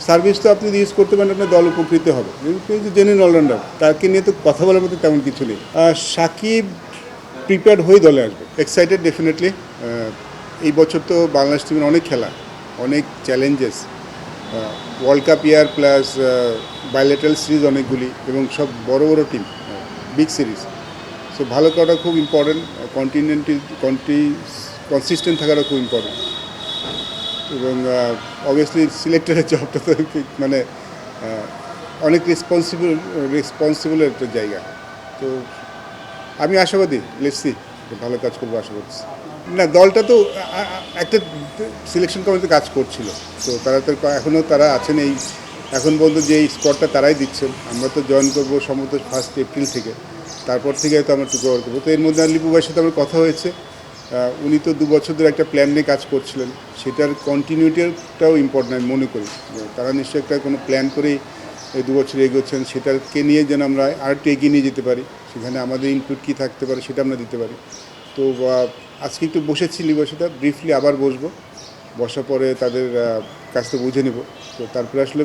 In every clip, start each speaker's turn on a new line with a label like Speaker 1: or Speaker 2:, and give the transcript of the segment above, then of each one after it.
Speaker 1: Service তো আপনি use করতে পারেন, আপনার দল উপকৃত হবে। জেনুইন অলরাউন্ডার, তাকে নিয়ে তো কথা বলার মতো তেমন কিছু নেই। সাকিব প্রিপেয়ার্ড হয়ে দলে আসবে, এক্সাইটেড ডেফিনেটলি। এই বছর তো বাংলাদেশ টিমের অনেক খেলা, অনেক চ্যালেঞ্জেস, ওয়ার্ল্ড কাপ ইয়ার প্লাস বাইলেটারাল সিরিজ অনেকগুলি, এবং সব বড় বড় টিম, বিগ সিরিজ। সো ভালো করাটা খুব ইম্পর্টেন্ট, কনসিস্টেন্ট থাকাটা খুব ইম্পর্টেন্ট। এবং অবভিয়াসলি সিলেক্টরের জবটা তো মানে অনেক রেসপন্সিবল একটা জায়গা। তো আমি আশাবাদী, লেটস সি, ভালো কাজ করবো আশা করছি। না, দলটা তো একটা সিলেকশন কমিটিতে কাজ করছিল, তো তারা তো এখনও তারা আছেন। এই এখন পর্যন্ত যে স্পটটা তারাই দিচ্ছেন। আমরা তো জয়েন করবো সম্ভবত 1 এপ্রিল থেকে, তারপর থেকে হয়তো আমরা একটু কভার করবো। তো এর মধ্যে লিপু ভাইয়ের সাথে আমার কথা হয়েছে। উনি তো 2 বছর ধরে একটা প্ল্যান নিয়ে কাজ করছিলেন, সেটার কন্টিনিউটিটাও ইম্পর্টেন্ট আমি মনে করি। তারা নিশ্চয়ই একটা কোনো প্ল্যান করেই এই 2 বছর এগোচ্ছেন, সেটাকে নিয়ে যেন আমরা আরেকটু এগিয়ে নিয়ে যেতে পারি, সেখানে আমাদের ইনপুট কী থাকতে পারে সেটা আমরা দিতে পারি। তো আজকে একটু বসেছি লিভার সাথে, ব্রিফলি আবার বসবো, বসার পরে তাদের কাছ থেকে বুঝে নেব। তো তারপরে আসলে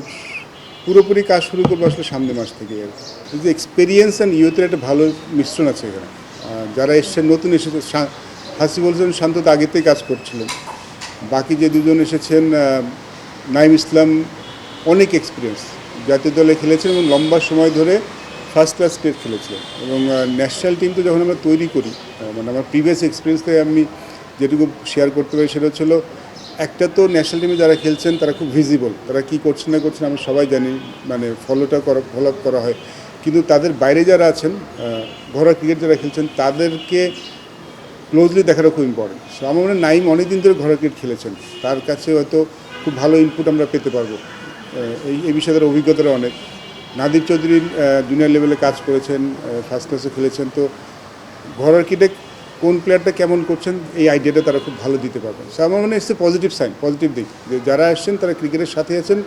Speaker 1: পুরোপুরি কাজ শুরু করবো আসলে সামনের মাস থেকে। আর কি যে এক্সপিরিয়েন্স অ্যান্ড ইউথের একটা ভালো মিশ্রণ আছে এখানে। যারা এসছেন, নতুন এসেছে, হাসি বলছেন শান্ত তো আগেতেই কাজ করছিলেন। বাকি যে 2জন এসেছেন, নাইম ইসলাম অনেক এক্সপিরিয়েন্স, জাতীয় দলে খেলেছেন এবং লম্বা সময় ধরে ফার্স্ট ক্লাস ক্রিকেট খেলেছিলেন। এবং ন্যাশনাল টিম তো যখন আমরা তৈরি করি, মানে আমার প্রিভিয়াস এক্সপিরিয়েন্স থেকে আমি যেটুকু শেয়ার করতে পারি সেটা হচ্ছিল, একটা তো ন্যাশনাল টিমে যারা খেলছেন তারা খুব ভিজিবল, তারা কী করছেন না করছেন আমরা সবাই জানি, মানে ফলো আপ করা হয়। কিন্তু তাদের বাইরে যারা আছেন, ঘরোয়া ক্রিকেট যারা খেলছেন, তাদেরকে ক্লোজলি দেখাটা খুব ইম্পর্টেন্ট। সো আমার মনে হয় নাইম অনেক দিন ধরে ঘরোয়া ক্রিকেট খেলেছেন, তার কাছে হয়তো খুব ভালো ইনপুট আমরা পেতে পারবো। এই বিষয়ে তার অভিজ্ঞতাটা অনেক। নাদির চৌধুরী জুনিয়র লেভেলে কাজ করেছেন, ফার্স্ট ক্লাসে খেলেছেন। তো ঘরোয়া ক্রিকেটে কোন প্লেয়ারটা কেমন করছেন এই আইডিয়াটা তারা খুব ভালো দিতে পারবেন। সো আমার মনে হয় it's a positive sign, positive দিক, যে যারা আসছেন তারা ক্রিকেটের সাথে আছেন,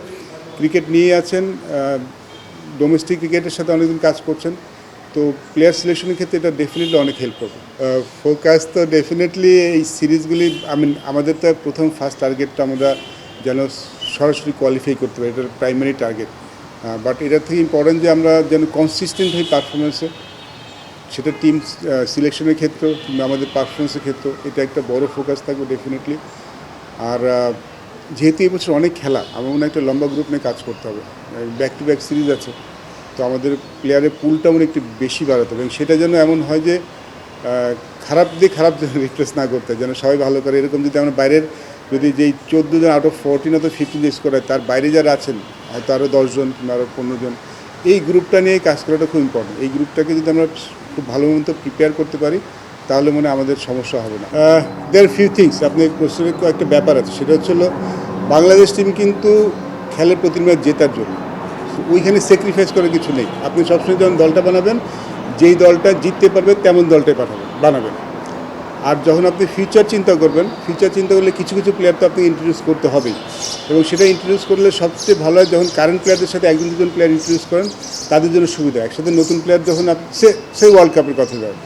Speaker 1: ক্রিকেট নিয়ে আছেন, ডোমেস্টিক ক্রিকেটের সাথে অনেকদিন কাজ করছেন। তো প্লেয়ার সিলেকশনের ক্ষেত্রে এটা ডেফিনেটলি অনেক হেল্প করবে। ফোকাস তো ডেফিনেটলি এই সিরিজগুলি, আমাদের তো প্রথম ফার্স্ট টার্গেটটা আমরা যেন সরাসরি কোয়ালিফাই করতে পারি, এটার প্রাইমারি টার্গেট। বাট এটার থেকে ইম্পর্টেন্ট যে আমরা যেন কনসিস্টেন্ট হই পারফরমেন্সে, সেটা টিম সিলেকশনের ক্ষেত্রে কিংবা আমাদের পারফরমেন্সের ক্ষেত্রে, এটা একটা বড় ফোকাস থাকবে ডেফিনেটলি। আর যেহেতু এবছর অনেক খেলা, আমার মনে হয় একটা লম্বা গ্রুপ নিয়ে কাজ করতে হবে, ব্যাক টু ব্যাক সিরিজ আছে। তো আমাদের প্লেয়ারের পুলটা মনে একটু বেশি বাড়াতে হবে, এবং সেটা যেন এমন হয় যে খারাপ দিয়ে খারাপ যেন রিপ্লেস না করতে, যেন সবাই ভালো করে। এরকম যদি আমরা বাইরের, যদি যেই 14 জন আউট অফ 14 অথবা 15 যে স্কোর হয়, তার বাইরে যারা আছেন হয়তো আরও 10 জন কিংবা আরও 15 জন, এই গ্রুপটা নিয়ে কাজ করাটা খুব ইম্পর্টেন্ট। এই গ্রুপটাকে যদি আমরা খুব ভালো মতো প্রিপেয়ার করতে পারি, তাহলে মনে হয় আমাদের সমস্যা হবে না। দেয়ার ফিউ থিংস, আপনি কোশ্চেনের একটা ব্যাপার আছে, সেটা হচ্ছিল বাংলাদেশ টিম কিন্তু খেলে প্রতি ম্যাচ জেতার জন্য, ওইখানে স্যাক্রিফাইস করার কিছু নেই। আপনি সবসময় যখন দলটা বানাবেন, যেই দলটা জিততে পারবে তেমন দলটাই বানাবেন। আর যখন আপনি ফিউচার চিন্তা করবেন, ফিউচার চিন্তা করলে কিছু কিছু প্লেয়ার তো আপনি ইন্ট্রোডিউস করতে হবেই, এবং সেটা ইন্ট্রোডিউস করলে সবচেয়ে ভালো হয় যখন কারেন্ট প্লেয়ারদের সাথে 1-2 জন প্লেয়ার ইন্ট্রোডিউস করেন, তাদের জন্য সুবিধা। একসাথে নতুন প্লেয়ার যখন সেই ওয়ার্ল্ড কাপের কথা যায়,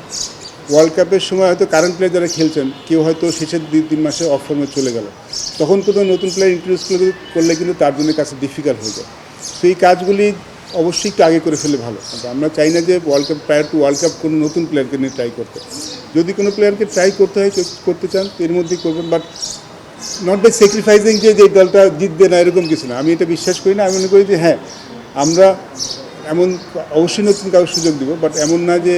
Speaker 1: ওয়ার্ল্ড কাপের সময় হয়তো কারেন্ট প্লেয়ার যারা খেলছেন, কেউ হয়তো শেষের 2-3 মাসে অফ ফর্মে চলে গেল, তখন কোথাও নতুন প্লেয়ার ইন্ট্রোডিউস করলে কিন্তু তার জন্য কাছে ডিফিকাল্ট হয়ে যায়। তো এই কাজগুলি অবশ্যই একটু আগে করে ফেলে ভালো। আমরা চাই না যে world cup, prior two world cup কোনো নতুন প্লেয়ারকে নিয়ে ট্রাই করতে। যদি কোনো প্লেয়ারকে ট্রাই করতে হয়, করতে চান, এর মধ্যেই করবেন, বাট নট বাই স্যাক্রিফাইসিং যে দলটা জিতবে না, এরকম কিছু না। আমি এটা বিশ্বাস করি না। আমি মনে করি যে হ্যাঁ, আমরা এমন অবশ্যই নতুন কারোর সুযোগ দিব, বাট এমন না যে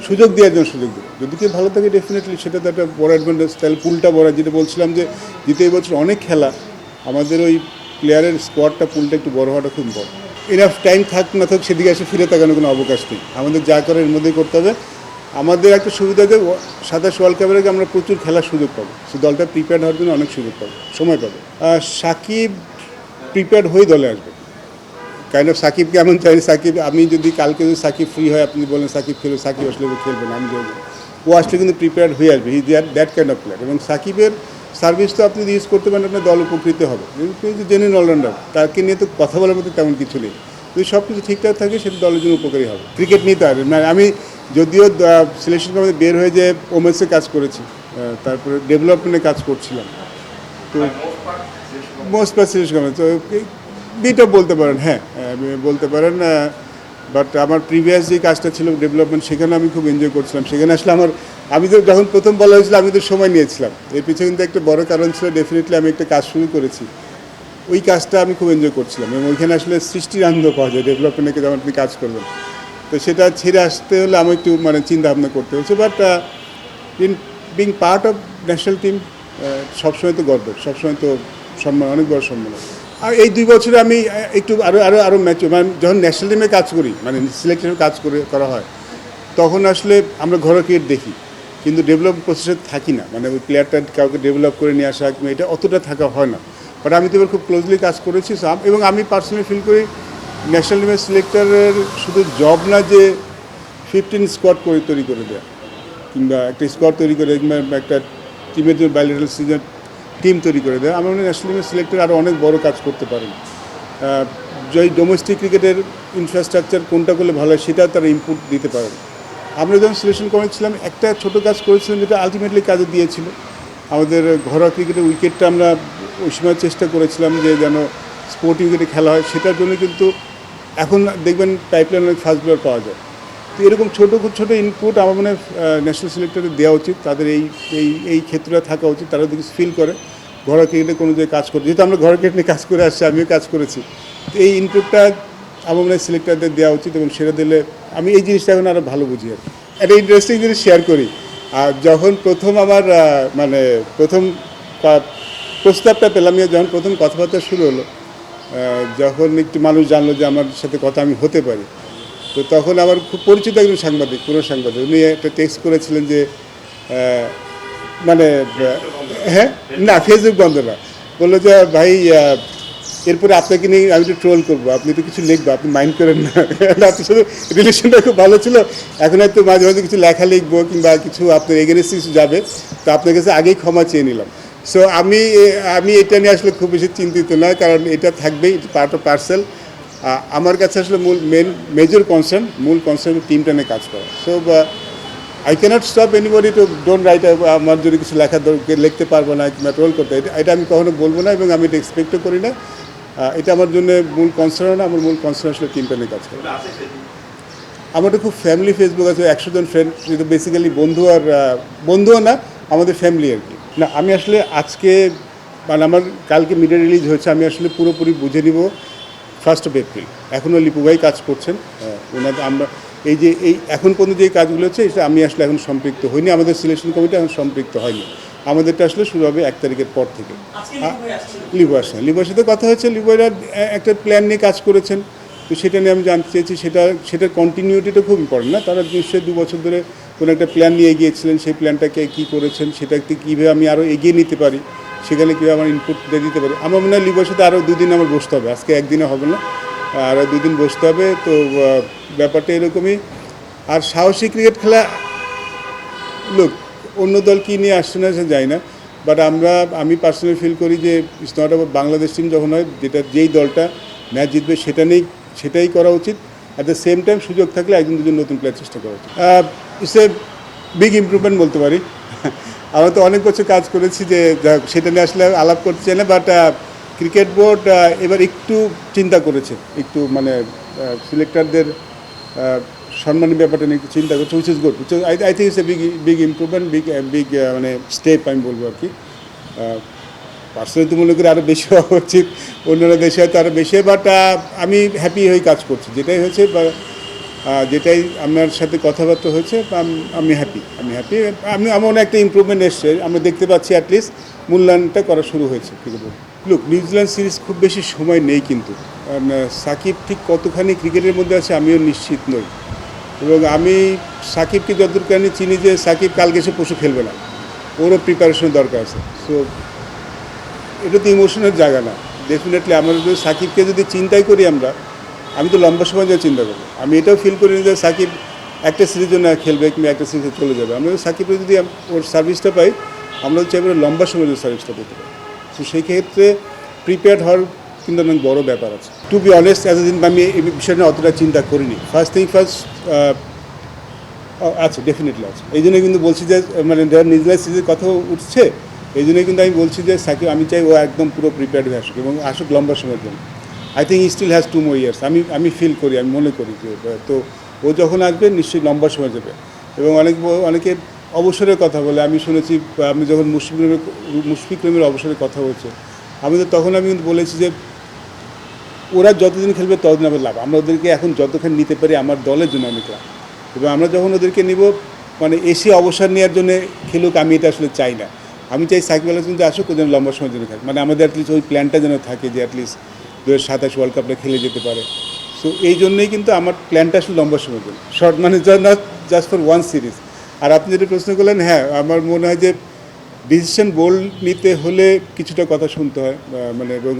Speaker 1: সুযোগ দেওয়ার জন্য সুযোগ দেবো। যদি কেউ ভালো থাকে ডেফিনেটলি সেটা তো একটা বড় অ্যাডভান্টেজ। তাহলে পুলটা বড়, যেটা বলছিলাম যে দ্বিতীয় বছর অনেক খেলা, আমাদের ওই প্লেয়ারের স্কোয়াডটা, পুলটা একটু বড় হওয়াটা খুব ইম্পর্টেন্ট। ইনাফ টাইম থাক না থাক সেদিকে এসে ফিরে তাকানোর কোনো অবকাশ নেই। আমাদের যা করে এর মধ্যেই করতে হবে। আমাদের একটা সুবিধা যে 27 ওয়ার্ল্ড কাপের আগে আমরা প্রচুর খেলার সুযোগ পাবো, সে দলটা প্রিপেয়ার্ড হওয়ার জন্য অনেক সুযোগ পাবো, সময় পাবো। সাকিব প্রিপেয়ার্ড হয়ে দলে আসবে। কাইন্ড অফ সাকিবকে এমন চাই, সাকিব, আমি যদি কালকে যদি সাকিব ফ্রি হয়, আপনি বলেন সাকিব খেলবে, সাকিব আসলে খেলবে না, আমি বলবো ও আসলে কিন্তু প্রিপেয়ার্ড হয়ে আসবে। He that kind of player. এবং সাকিবের সার্ভিস তো আপনি ইউজ করতে পারেন, আপনার দল উপকৃত হবে। জেনুইন অলরাউন্ডার, তাকে নিয়ে তো কথা বলার মতো তেমন কিছু নেই। যদি সব কিছু ঠিকঠাক থাকে, সেটা দলের জন্য উপকারী হবে। ক্রিকেট নিয়ে তো আর মানে আমি যদিও সিলেকশন কমিটি বের হয়ে যে ওমেন্সে কাজ করেছি, তারপরে ডেভেলপমেন্টে কাজ করছিলাম, তো মোস্ট পার্ট সিলেকশন কমিটি, তো বিটা বলতে পারেন, হ্যাঁ, বলতে পারেন। বাট আমার প্রিভিয়াস যে কাজটা ছিল ডেভেলপমেন্ট, সেখানে আমি খুব এনজয় করছিলাম। সেখানে আসলে আমি তো যখন প্রথম বলা হয়েছিল আমি তো সময় নিয়েছিলাম। এর পিছনে কিন্তু একটা বড় কারণ ছিল, ডেফিনেটলি আমি একটা কাজ শুরু করেছি, ওই কাজটা আমি খুব এনজয় করছিলাম এবং ওইখানে আসলে সৃষ্টির আনন্দ পাওয়া যায় ডেভেলপমেন্টে যখন আপনি কাজ করবেন। তো সেটা ছেড়ে আসতে হলে আমি একটু মানে চিন্তা ভাবনা করতে হচ্ছে। But in being part of national team সবসময় তো গর্ব, সবসময় তো সম্মান, অনেক বড় সম্মান। আর এই 2 বছরে আমি একটু আরও ম্যাচুর, মানে যখন ন্যাশনাল টিমে কাজ করি, মানে সিলেকশনের কাজ করা হয়, তখন আসলে আমরা ঘরোয়া ক্রিকেট দেখি, কিন্তু ডেভেলপ প্রসেসে থাকি না। মানে ওই প্লেয়ারটা কাউকে ডেভেলপ করে নিয়ে আসা কিংবা এটা অতটা থাকা হয় না। বাট আমি তো এবার খুব ক্লোজলি কাজ করেছি এবং আমি পার্সোনালি ফিল করি ন্যাশনাল টিমের সিলেক্টরের শুধু জব না যে 15 স্কোয়াড তৈরি করে দেওয়া, কিংবা একটা স্কোয়াড তৈরি করে, কিংবা একটা টিমের জন্য বাইলেটারাল সিজন টিম তৈরি করে দেয়। আমার মনে হয় ন্যাশনাল টিমের সিলেক্টর আরও অনেক বড় কাজ করতে পারেন। যে ডোমেস্টিক ক্রিকেটের ইনফ্রাস্ট্রাকচার কোনটা করলে ভালো হয় সেটা তারা ইনপুট দিতে পারেন। আমরা যখন সিলেকশন করেছিলাম একটা ছোটো কাজ করেছিলাম যেটা আলটিমেটলি কাজে দিয়েছিল। আমাদের ঘরোয়া ক্রিকেটের উইকেটটা আমরা ওই সময় চেষ্টা করেছিলাম যে যেন স্পোর্টিং উইকেটে খেলা হয়, সেটার জন্য কিন্তু এখন দেখবেন পাইপলাইন অনেক ফাস্ট বোলার পাওয়া যায়। তো এরকম ছোটো ইনপুট আমার মনে হয় ন্যাশনাল সিলেক্টরে দেওয়া উচিত। তাদের এই ক্ষেত্রটা থাকা উচিত, তারা যদি ফিল করে ঘরোয়া ক্রিকেটে কোনো যে কাজ করে, যেহেতু আমরা ঘরোয়া ক্রিকেট নিয়ে কাজ করে আসছি, আমিও কাজ করেছি, তো এই ইনপুটটা আমার মনে হয় সিলেক্টরদের দেওয়া উচিত এবং সেটা দিলে আমি এই জিনিসটা এখন আরও ভালো বুঝি। আর একটা ইন্টারেস্টিং জিনিস শেয়ার করি। আর যখন প্রথম আমার মানে প্রথম প্রস্তাবটা পেলাম, যখন প্রথম কথাবার্তা শুরু হলো, যখন একটু মানুষ জানলো যে আমার সাথে কথা আমি হতে পারি, তো তখন আমার খুব পরিচিত একজন সাংবাদিক, পুরো সাংবাদিক, উনি একটা টেক্সট করেছিলেন যে মানে হ্যাঁ, না ফেসবুক বন্ধ না, বললো যে ভাই এরপরে আপনাকে নিয়ে আমি একটু ট্রোল করবো, আপনি তো কিছু লিখবো, আপনি মাইন্ড করেন না। আপনার সাথে রিলেশনটা খুব ভালো ছিল, এখন হয়তো মাঝে মাঝে কিছু লেখা লিখবো কিংবা কিছু আপনার এগেনস্টে কিছু যাবে, তো আপনার কাছে আগেই ক্ষমা চেয়ে নিলাম। সো আমি এটা নিয়ে আসলে খুব বেশি চিন্তিত না, কারণ এটা থাকবেই, পার্ট অফ পার্সেল। আমার কাছে আসলে মূল কনসার্ন টিমটা নিয়ে কাজ করা। So I can't stop anybody to don't write. আমার যদি কিছু লিখতে পারবো না কিংবা ট্রোল করতে, এটা আমি কখনো বলবো না এবং আমি এটা এক্সপেক্টও করি না। এটা আমার জন্য মূল কনসার্ন না, আমার মূল কনসার্ন আসলে টিমটা নিয়ে কাজ করা। আমার তো খুব ফ্যামিলি ফেসবুক আছে, 100 জন ফ্রেন্ড, যেটা বেসিক্যালি বন্ধুও না, আমাদের ফ্যামিলি আর কি। না আমি আসলে আজকে মানে আমার কালকে মিডিয়া রিলিজ হয়েছে, আমি আসলে পুরোপুরি বুঝে নিব 1 এপ্রিল। এখনও লিপু ভাই কাজ করছেন, ওনাদের আমরা এই এখন পর্যন্ত যে কাজগুলো হচ্ছে এটা আমি আসলে এখন সম্পৃক্ত হইনি, আমাদের সিলেকশন কমিটি এখন সম্পৃক্ত হয়নি। আমাদেরটা আসলে শুরু হবে 1 তারিখের পর থেকে। লিপুর সাথে কথা হয়েছে, লিপুরা একটা প্ল্যান নিয়ে কাজ করেছেন, তো সেটা নিয়ে আমি জানতে চেয়েছি। সেটার কন্টিনিউটিটা খুব ইম্পর্টেন্ট না, তারা নিশ্চয়ই 2 বছর ধরে কোনো একটা প্ল্যান নিয়ে এগিয়েছিলেন, সেই প্ল্যানটাকে কী করেছেন, সেটাকে কীভাবে আমি আরও এগিয়ে নিতে পারি, সেখানে কীভাবে আমার ইনপুট দিতে পারি। আমার মনে হয় লিপুর সাথে আরও 2 দিন আমার বসতে হবে, আজকে একদিনে হবে না, আরও 2 দিন বসতে হবে। তো ব্যাপারটা এরকমই। আর সাহসী ক্রিকেট খেলা, লোক অন্য দল কী নিয়ে আসছে না সে যায় না, বাট আমি পার্সোনালি ফিল করি যে it's not about Bangladesh team যখন হয়, যেই দলটা ম্যাচ জিতবে সেটাই করা উচিত। অ্যাট দ্য সেম টাইম সুযোগ থাকলে 1-2 নতুন প্লেয়ার চেষ্টা করা উচিত। ইটস এ বিগ ইমপ্রুভমেন্ট বলতে পারি। আমরা তো অনেক বছর কাজ করেছি, যে সেটা নিয়ে আসলে আলাপ করতে চাই না, বাট ক্রিকেট বোর্ড এবার একটু চিন্তা করেছে, একটু মানে সিলেক্টরদের সম্মানের ব্যাপারটা নিয়ে একটু চিন্তা করছে, which is good. I think it's a big improvement, big মানে স্টেপ আমি বলবো আর কি। পার্সোনালি তো মনে করি আরও বেশি হওয়া উচিত, অন্যান্য দেশে হয়তো আরও বেশি, বাট আমি হ্যাপি হয়ে কাজ করছি, যেটাই হয়েছে বা যেটাই আপনার সাথে কথাবার্তা হয়েছে, আমি হ্যাপি। আমার অনেক একটা ইমপ্রুভমেন্ট এসছে, আমরা দেখতে পাচ্ছি, অ্যাটলিস্ট মূল্যায়নটা করা শুরু হয়েছে cricket board. Look, New Zealand series খুব বেশি সময় নেই, কিন্তু সাকিব ঠিক কতখানি ক্রিকেটের মধ্যে আছে আমিও নিশ্চিত নই, এবং আমি সাকিবকে যতটুকু চিনি যে সাকিব কালকে এসে পরশু খেলবে না, ওরও প্রিপারেশন দরকার আছে। সো এটা তো ইমোশনের জায়গা না, ডেফিনেটলি আমরা যদি সাকিবকে যদি চিন্তাই করি, আমি তো লম্বা সময় ধরে চিন্তা করবো। আমি এটাও ফিল করি যে সাকিব একটা সিরিজ জন্য খেলবে কিংবা একটা সিরিজে চলে যাবে। আমরা সাকিবকে যদি ওর সার্ভিসটা পাই, আমরা চাইবো লম্বা সময় যদি সার্ভিসটা পেতে পারি। তো সেই ক্ষেত্রে প্রিপেয়ার্ড হওয়ার কিন্তু অনেক বড়ো ব্যাপার আছে। টু বি অনেস্ট, এতদিন আমি এই বিষয় নিয়ে অতটা চিন্তা করিনি। ফার্স্ট আছে, ডেফিনেটলি আছে। এই জন্যই কিন্তু বলছি যে মানে নিউজিল্যান্ড সিরিজের কথা উঠছে, এই জন্যই কিন্তু আমি বলছি যে সাকিব, আমি চাই ও একদম পুরো প্রিপেয়ার্ড হয়ে আসুক এবং আসুক লম্বা সময়ের জন্য। I think he still has 2 more years, আমি ফিল করি, আমি মনে করি যে তো ও যখন আসবে নিশ্চয়ই লম্বা সময় যাবে। এবং অনেকে অবসরের কথা বলে, আমি শুনেছি আমি যখন মুশফিক রহিমের অবসরের কথা বলছে, তখন আমি কিন্তু বলেছি যে ওরা যতদিন খেলবে ততদিন আমার লাভ, আমরা ওদেরকে এখন যতক্ষণ নিতে পারি আমার দলের জন্য অনেক লাভ। এবং আমরা যখন ওদেরকে নিব মানে এসে অবসর নেওয়ার জন্য খেলুক, আমি এটা আসলে চাই না। আমি চাই সাকিব আল হাসান যে আসুক, ওদের লম্বা সময়ের জন্য থাকে, মানে আমাদের অ্যাটলিস্ট ওই প্ল্যানটা যেন থাকে যে অ্যাটলিস্ট 2027 ওয়ার্ল্ড কাপটা খেলে যেতে পারে। সো এই জন্যই কিন্তু আমার প্ল্যানটা আসলে লম্বা সময়ের জন্য, শর্ট মানে not just for one series. আর আপনি যেটা প্রশ্ন করলেন, হ্যাঁ আমার মনে হয় যে ডিসিশন বোল্ড নিতে হলে কিছুটা কথা শুনতে হয়, মানে এবং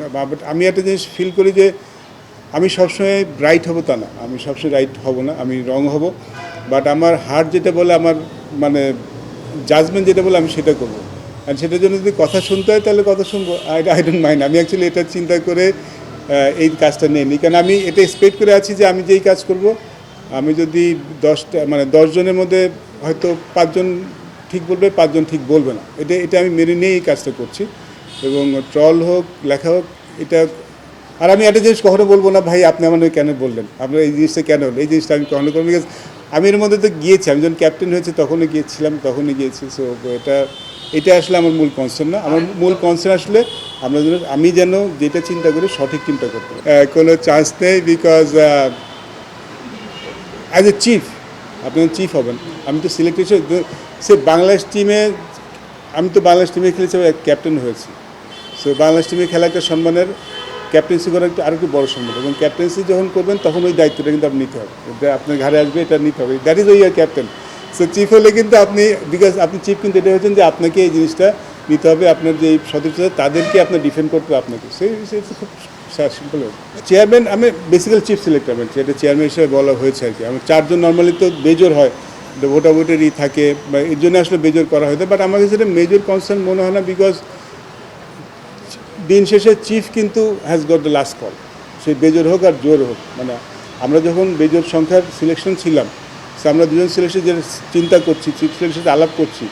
Speaker 1: আমি একটা জিনিস ফিল করি যে আমি সবসময় রাইট হব তা না, আমি সবসময় রাইট হব না, আমি রং হব। বাট আমার হার্ট যেটা বলে, আমার মানে জাজমেন্ট যেটা বলে আমি সেটা করবো। আর সেটার জন্য যদি কথা শুনতে হয় তাহলে কথা শুনবো, আই ডোন্ট মাইন্ড। আমি অ্যাকচুয়ালি এটা চিন্তা করে এই কাজটা নিইনি, কারণ আমি এটা এক্সপেক্ট করে আছি যে আমি যেই কাজ করব, আমি যদি 10 জনের মধ্যে হয়তো 5 জন ঠিক বলবে, 5 জন ঠিক বলবে না, এটা আমি মেনে নিয়ে এই কাজটা করছি। এবং ট্রল হোক, লেখা হোক, এটা আর আমি একটা জিনিস কখনো বলবো না, ভাই আপনি আমার কেন বললেন, আপনার এই জিনিসটা কেন হলো, এই জিনিসটা আমি কখনো করবো। বিকজ আমি এর মধ্যে তো গিয়েছি, আমি যখন ক্যাপ্টেন হয়েছে তখনই গিয়েছি। সো এটা আসলে আমার মূল কনসার্ন না। আমার মূল কনসার্ন আসলে আমি যেন যেটা চিন্তা করি সঠিক চিন্তা করতে পারি। কোনো চান্স নেই, বিকজ অ্যাজ এ চিফ, আপনি চিফ হবেন, আমি তো সিলেক্ট হয়েছি সে বাংলাদেশ টিমে, আমি তো বাংলাদেশ টিমে খেলেছি, ক্যাপ্টেন হয়েছি। সো বাংলাদেশ টিমে খেলা একটা সম্মানের, ক্যাপ্টেন্সি করা আরেকটু বড় সম্মান। এবং ক্যাপ্টেন্সি যখন করবেন তখন ওই দায়িত্বটা কিন্তু আপনি নিতে হবে, এটা আপনার ঘাড়ে আসবে, এটা নিতে হবে। দ্যাট ইজ ওই ইয়ার ক্যাপ্টেন। সো চিফ হলে কিন্তু আপনি, বিকজ আপনি চিফ কিন্তু এটা হচ্ছেন যে আপনাকে এই জিনিসটা নিতে হবে, আপনার যে সদস্য তাদেরকে আপনার ডিফেন্ড করতে হবে আপনাকে। সেই খুব সিম্পল। চেয়ারম্যান, আমি বেসিক্যালি চিফ সিলেক্টর, এটা চেয়ারম্যান হিসেবে বলা হয়েছে আর কি। আমার 4 জন নর্মালি তো বেজোর হয়, ভোটাভুটিরই থাকে, বা এর জন্য আসলে বেজোর করা হয়তো। বাট আমার কাছে এটা মেজর কনসার্ন মনে হয় না, বিকজ দিন শেষে চিফ কিন্তু has got the last call, সেই বেজোর হোক আর জোর হোক। মানে আমরা যখন বেজোর সংখ্যার সিলেকশন ছিলাম, আমরা দুজন সিলেকশন যে চিন্তা করছি, চিফ সিলেকশন আলাপ করছি,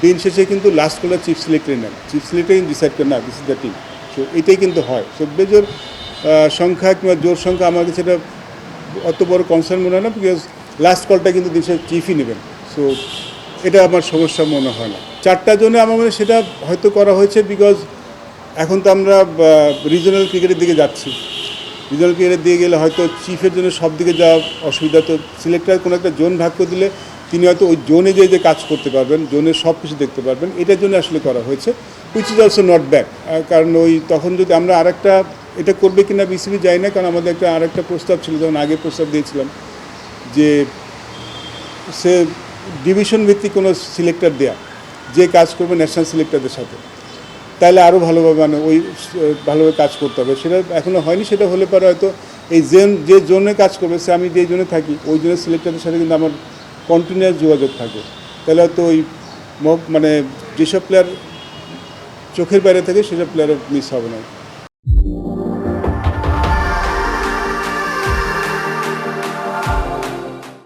Speaker 1: দিন শেষে কিন্তু লাস্ট কলটা চিফ সিলেক্টরই নেন, চিফ সিলেক্টরই ডিসাইড করে না this is the team. So এটাই কিন্তু হয়। সো বেজোর সংখ্যা কিংবা জোর সংখ্যা আমার কাছে এটা অত বড় কনসার্ন মনে হয় না, বিকজ লাস্ট কলটা কিন্তু দিন শেষে চিফই নেবেন। সো এটা আমার সমস্যা মনে হয় না। 4টা জনে আমার মনে সেটা হয়তো করা হয়েছে, বিকজ এখন তো আমরা রিজনাল ক্রিকেটের দিকে যাচ্ছি। রিজনাল ক্রিকেটের দিকে গেলে হয়তো চিফের জন্য সব দিকে যাওয়া অসুবিধা, তো সিলেক্টর কোনো একটা জোন ভাগ করে দিলে তিনি হয়তো ওই জোনে যে কাজ করতে পারবেন, জোনের সব কিছু দেখতে পারবেন, এটার জন্য আসলে করা হয়েছে, which is also not bad. কারণ ওই তখন যদি আমরা আরেকটা এটা করবে কিনা বিসিবি যাই না, কারণ আমাদের আরেকটা প্রস্তাব ছিল, যখন আগে প্রস্তাব দিয়েছিলাম যে সে ডিভিশন ভিত্তিক কোনো সিলেক্টর দেয়া, যে কাজ করবে ন্যাশনাল সিলেক্টরদের সাথে, তাহলে আরও ভালোভাবে মানে ভালোভাবে কাজ করতে হবে। সেটা এখনও হয়নি, সেটা হলে পরে হয়তো এই যে জোনে কাজ করবে, সে আমি যেই জোনে থাকি ওই জোনের সিলেক্টরদের সাথে কিন্তু আমার কন্টিনিউয়াস যোগাযোগ থাকে, তাহলে হয়তো ওই মানে যেসব প্লেয়ার চোখের বাইরে থাকে সেসব প্লেয়ারও মিস হবে না।